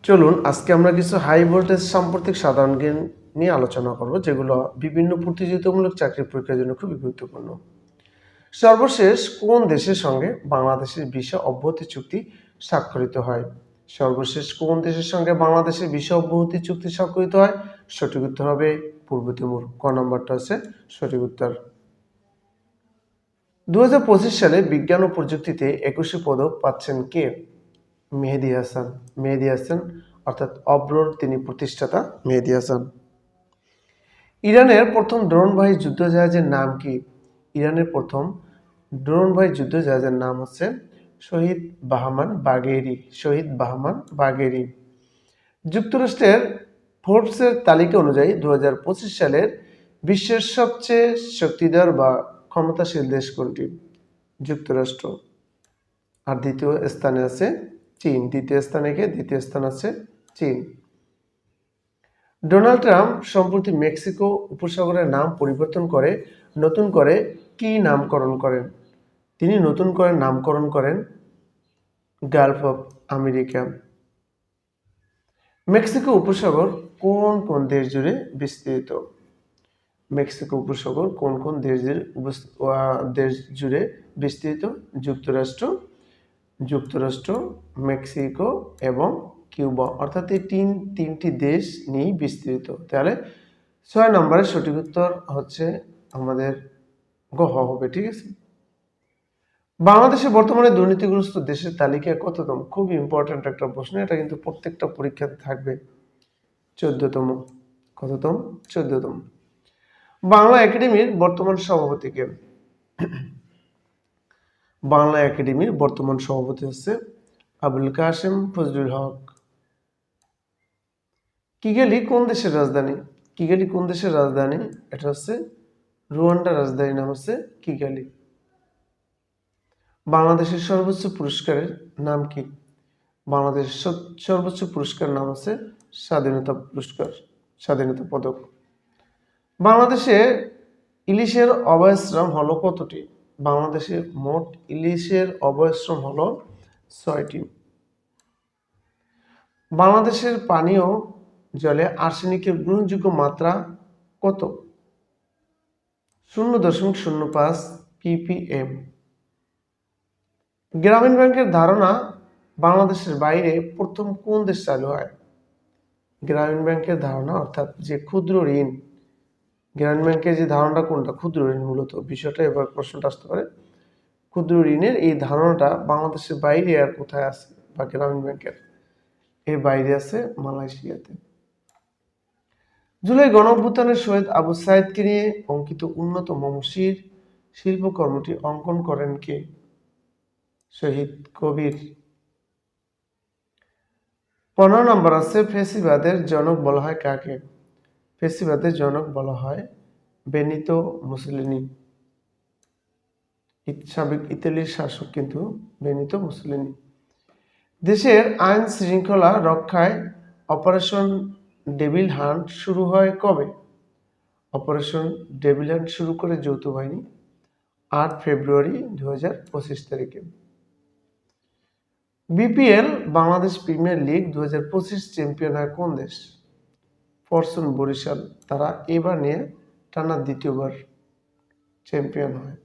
চলুন আজকে আমরা কিছু হাই ভোল্টেজ সাম্প্রতিক সাধারণ জ্ঞান নিয়ে আলোচনা করব, যেগুলো বিভিন্ন প্রতিযোগিতামূলক চাকরির পরীক্ষার জন্য খুবই গুরুত্বপূর্ণ। সর্বশেষ কোন দেশের সঙ্গে বাংলাদেশের ভিসা অব্যাহতি চুক্তি স্বাক্ষরিত হয়? সর্বশেষ কোন দেশের সঙ্গে বাংলাদেশের ভিসা অব্যাহতি চুক্তি স্বাক্ষরিত হয়? সঠিক উত্তর হবে পূর্ব তিমুর। ক নম্বরটা আছে সঠিক উত্তর। 2025 সালে বিজ্ঞান ও প্রযুক্তিতে 21 পদক পাচ্ছেন কে? মেহেদী হাসান। মেহেদী হাসান অর্থাৎ অব্রর তিনি প্রতিষ্ঠাতা মেহেদী হাসান। ইরানের প্রথম ড্রোনবাহী যুদ্ধজাহাজের নাম কি? ইরানের প্রথম ড্রোনবাহী যুদ্ধজাহাজের নাম হচ্ছে শহীদ বাহমান বাগেরি। শহীদ বাহমান বাগেরি। যুক্তরাষ্ট্রের ফোর্বসের তালিকা অনুযায়ী 2025 সালের বিশ্বের সবচেয়ে শক্তিধর বা ক্ষমতাশীল দেশ কোনটি? যুক্তরাষ্ট্র। আর দ্বিতীয় স্থানে আছে চীন। দ্বিতীয় স্থানে কে? দ্বিতীয় স্থান আছে চীন। ডোনাল্ড ট্রাম্প সম্প্রতি মেক্সিকো উপসাগরের নাম পরিবর্তন করে নতুন করে কি নামকরণ করেন? তিনি নতুন করে নামকরণ করেন গালফ অফ আমেরিকা। মেক্সিকো উপসাগর কোন কোন দেশ জুড়ে বিস্তৃত? মেক্সিকো উপসাগর কোন কোন দেশ জুড়ে বিস্তৃত? যুক্তরাষ্ট্র, মেক্সিকো এবং কিউবা, অর্থাৎ এই তিনটি দেশ নিয়ে বিস্তৃত। তাহলে 6 নম্বরের সঠিক উত্তর হচ্ছে আমাদের গ হবে। ঠিক আছে। বাংলাদেশে বর্তমানে দুর্নীতিগ্রস্ত দেশের তালিকায় কততম? খুব ইম্পর্টেন্ট একটা প্রশ্ন, এটা কিন্তু প্রত্যেকটা পরীক্ষাতে থাকবে। 14তম। কততম? 14তম। বাংলা একাডেমির বর্তমান সভাপতি কে? বাংলা একাডেমির বর্তমান সভাপতি হচ্ছে আবুল কাশেম ফজলুল হক। কিগালি কোন দেশের রাজধানী? কিগালি কোন দেশের রাজধানী? এটা হচ্ছে রুয়ান্ডার রাজধানীর নাম হচ্ছে কিগালি। বাংলাদেশের সর্বোচ্চ পুরস্কারের নাম কি? বাংলাদেশের সর্বোচ্চ পুরস্কার নাম হচ্ছে স্বাধীনতা পুরস্কার, স্বাধীনতা পদক। বাংলাদেশে ইলিশের অভয়াশ্রম হলো কতটি? বাংলাদেশে মোট ইলিশের অভয়াশ্রম হলো 6টি। বাংলাদেশের পানীয় জলে আর্সেনিকের গ্রহণযোগ্য মাত্রা কত? 0.05 ppm। গ্রামীণ ব্যাংকের ধারণা বাংলাদেশের বাইরে প্রথম কোন দেশ চালু হয়? গ্রামীণ ব্যাংকের ধারণা অর্থাৎ যে ক্ষুদ্র ঋণ, গ্রামীণ ব্যাংকের যে ধারণাটা কোনটা? ক্ষুদ্র ঋণ। মূলত বিষয়টা এবার প্রশ্নটা আসতে পারে, ক্ষুদ্র ঋণের এই ধারণাটা বাংলাদেশের বাইরে আর কোথায় আছে? বা গ্রামীণ ব্যাংকের এর বাইরে আছে মালয়েশিয়াতে। জুলাই গণঅভ্যুত্থানের শহীদ আবু সাইদকে নিয়ে অঙ্কিত উন্নত মমশির শিল্পকর্মটি অঙ্কন করেন কে? শহীদ কবির। 15 নম্বর আছে ফেসিবাদের জনক বলা হয় কাকে? ফেসিবাদের জনক বলা হয় বেনিতো মুসলিনি। সাবেক ইতালির শাসক কিন্তু বেনিতো মুসলিনি। দেশের আইন শৃঙ্খলা রক্ষায় অপারেশন ডেভিল হান্ট শুরু হয় কবে? অপারেশন ডেভিল হান্ট শুরু করে যৌথ বাহিনী 8 ফেব্রুয়ারি 2025 তারিখে। BPL Bangladesh premier league 2025 champion হয় কোন দেশ? ফরচুন বরিশাল। তারা এবার নিয়ে টানা দ্বিতীয়বার চ্যাম্পিয়ন হয়।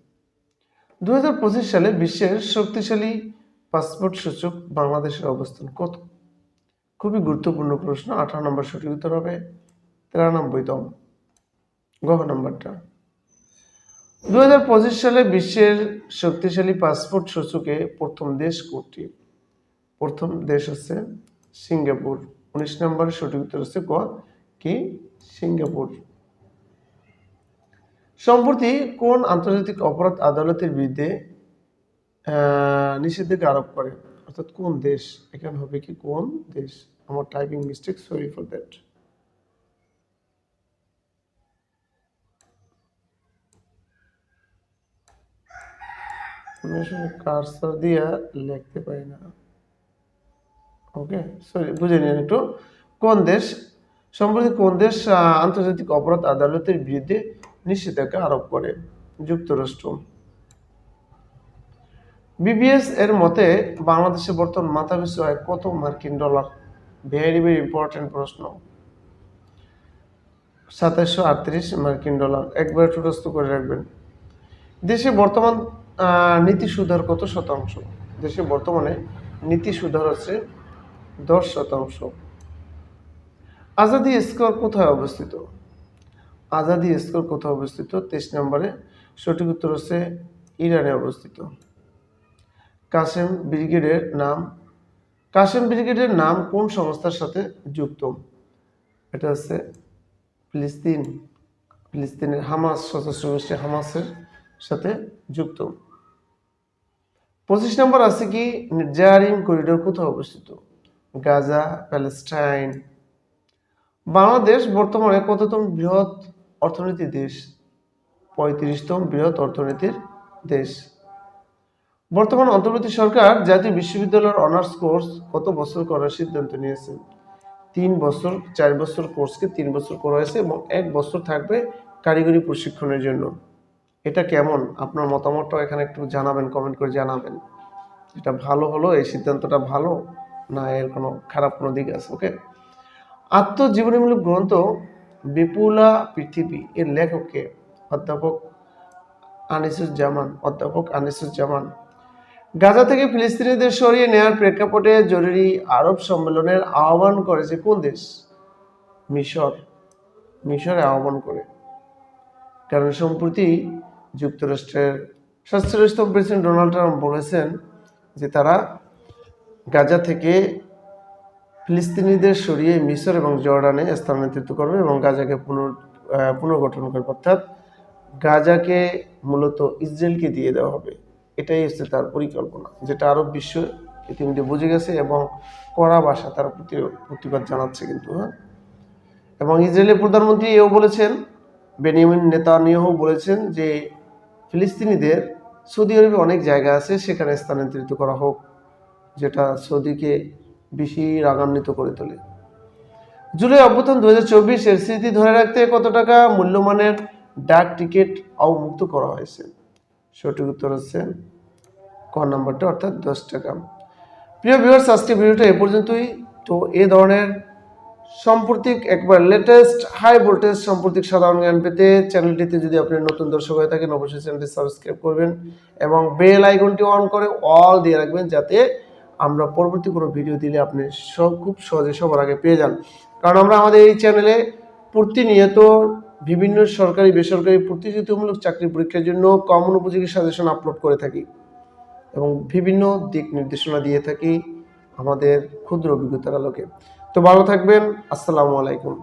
2025 সালে বিশ্বের শক্তিশালী পাসপোর্ট সূচক বাংলাদেশের অবস্থান কত? খুবই গুরুত্বপূর্ণ প্রশ্ন। 18 নম্বর সঠিক উত্তর হবে 93তম। গ নম্বরটা। 2025 সালে বিশ্বের শক্তিশালী পাসপোর্ট সূচকে প্রথম দেশ কোনটি? প্রথম দেশ হচ্ছে সিঙ্গাপুর। 19 নম্বরের সঠিক উত্তর হচ্ছে ক কি? সিঙ্গাপুর। সম্প্রতি কোন আন্তর্জাতিক অপরাধ আদালতের বিরুদ্ধে নিষেধাজ্ঞা আরোপ করে? অর্থাৎ কোন দেশ? এখানে হবে কি কোন দেশ? আমার typing mistake, sorry for that. আমি আসলে কার্সর দিয়ে লিখতে পারি না। ওকে, সরি, বুঝে নিন একটু। কোন দেশ? সম্প্রতি কোন দেশ আন্তর্জাতিক অপরাধ আদালতের বিরুদ্ধে নিষেধাজ্ঞা আরোপ করে? যুক্তরাষ্ট্র। বিবিএস এর মতে বাংলাদেশে বর্তমান মাথাপিছু আয় কত মার্কিন ডলার? ভেরি ভেরি ইম্পর্টেন্ট প্রশ্ন। 2738 মার্কিন ডলার, একবার ঠুটস্থ করে রাখবেন। দেশে বর্তমান নীতি সুদহার কত শতাংশ? দেশে বর্তমানে নীতি সুদহার হচ্ছে 10%। আজাদি স্কোর কোথায় অবস্থিত? আজাদি স্কোর কোথায় অবস্থিত? 23 নম্বরে সঠিক উত্তর হচ্ছে ইরানে অবস্থিত। কাসেম ব্রিগেডের নাম কোন সংস্থার সাথে যুক্ত? এটা হচ্ছে ফিলিস্তিনের হামাস, সশস্ত্র গোষ্ঠী হামাসের সাথে যুক্ত। 25 নম্বর আছে কি, জারিম করিডোর কোথায় অবস্থিত? গাজা, প্যালেস্টাইন। বাংলাদেশ বর্তমানে কততম বৃহৎ অর্থনীতির দেশ? 35তম বৃহৎ অর্থনীতির দেশ। বর্তমান অন্তর্বর্তী সরকার জাতীয় বিশ্ববিদ্যালয়ের অনার্স কোর্স কত বছর করার সিদ্ধান্ত নিয়েছে? 3 বছর, 4 বছর কোর্সকে 3 বছর করা হয়েছে এবং 1 বছর থাকবে কারিগরি প্রশিক্ষণের জন্য। এটা কেমন? আপনার মতামতটা এখানে একটু জানাবেন, কমেন্ট করে জানাবেন। এটা ভালো হলো, এই সিদ্ধান্তটা ভালো না এর কোনো খারাপ কোনো দিক আছে? ওকে। আত্মজীবনীমূলক গ্রন্থ বিপুলা পৃথিবী এর লেখককে? অধ্যাপক আনিসুজ্জামান। গাজা থেকে ফিলিস্তিনিদের সরিয়ে নেওয়ার প্রেক্ষাপটে জরুরি আরব সম্মেলনের আহ্বান করেছে কোন দেশ? মিশরে আহ্বান করে। কারণ সম্প্রতি যুক্তরাষ্ট্রের স্বাস্থ্যরক্ষক প্রেসিডেন্ট ডোনাল্ড ট্রাম্প বলেছেন যে তারা গাজা থেকে ফিলিস্তিনিদের সরিয়ে মিশর এবং জর্ডানে স্থানান্তরিত করবে এবং গাজাকে পুনর্গঠন করবে, অর্থাৎ গাজাকে মূলত ইসরায়েলকে দিয়ে দেওয়া হবে। এটাই হচ্ছে তার পরিকল্পনা, যেটা আরব বিশ্ব ইতিমধ্যে বুঝে গেছে এবং কড়া ভাষা তারা প্রতিবাদ জানাচ্ছে কিন্তু। এবং ইসরায়েলের প্রধানমন্ত্রী এও বলেছেন, বেনিয়ামিন নেতানিয়াহু বলেছেন যে ফিলিস্তিনিদের সৌদি আরবে অনেক জায়গা আছে সেখানে স্থানান্তরিত করা হোক, যেটা সৌদিকে বেশি রাগান্বিত করে তোলে। জুলাই অভ্যুত্থান 2024 এর স্মৃতি ধরে রাখতে কত টাকা মূল্যমানের ডাক টিকিট অবমুক্ত করা হয়েছে? সঠিক উত্তর হচ্ছে ক নাম্বারটা, অর্থাৎ 10 টাকা। প্রিয় ভিউয়ার্স, আজকে ভিডিওটা এ পর্যন্তই। তো এই ধরনের সাম্প্রতিক একবার লেটেস্ট হাই ভোল্টেজ সাম্প্রতিক সাধারণ জ্ঞান পেতে চ্যানেলটিতে যদি আপনি নতুন দর্শক হয়ে থাকেন অবশ্যই চ্যানেলটি সাবস্ক্রাইব করবেন এবং বেল আইকনটি অন করে অল দিয়ে রাখবেন, যাতে আমরা পরবর্তী কোনো ভিডিও দিলে আপনি খুব সহজে সবার আগে পেয়ে যান। কারণ আমরা আমাদের এই চ্যানেলে প্রতিনিয়ত বিভিন্ন সরকারি বেসরকারি প্রতিযোগিতামূলক চাকরি পরীক্ষার জন্য কমন উপযোগী সাজেশন আপলোড করে থাকি এবং বিভিন্ন দিক নির্দেশনা দিয়ে থাকি আমাদের ক্ষুদ্র অভিজ্ঞতার আলোকে। তো ভালো থাকবেন। আসসালামু আলাইকুম।